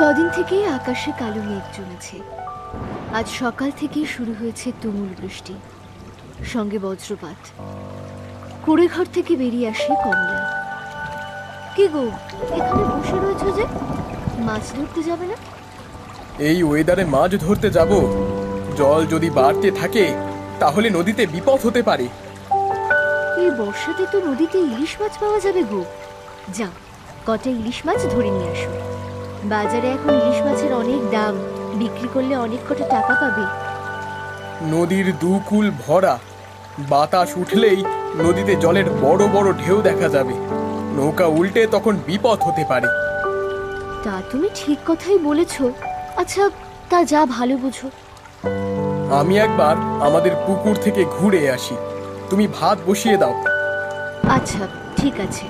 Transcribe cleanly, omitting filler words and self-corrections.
কদিন থেকেই আকাশে কালো মেঘ জমেছে। আজ সকাল থেকেই শুরু হয়েছে তুমুল বৃষ্টি, সঙ্গে বজ্রপাত। কুড়ে ঘর থেকে বেরিয়ে আসে কমলা। কি গো, এখানে বসে রয়েছে যে? মাছ ধরতে যাবে না? এই ওয়েদারে মাছ ধরতে যাব? জল যদি বাড়তে থাকে তাহলে নদীতে বিপদ হতে পারে। এই বর্ষাতে তো নদীতে ইলিশ মাছ পাওয়া যাবে গো। যাও, কটা ইলিশ মাছ ধরে নিয়ে আসো। বাজারে এখন ইলিশ মাছের অনেক দাম, বিক্রি করলে অনেক কটা টাকা পাবে। নদীর দুকুল ভরা, বাতাস উঠলেই নদীতে জলের বড় বড় ঢেউ দেখা যাবে। নৌকা উল্টে তখন বিপদ হতে পারে। তা তুমি ঠিক কথাই বলেছ। আচ্ছা, তা যা ভালো বুঝো। আমি একবার আমাদের পুকুর থেকে ঘুরে আসি, তুমি ভাত বসিয়ে দাও। আচ্ছা, ঠিক আছে।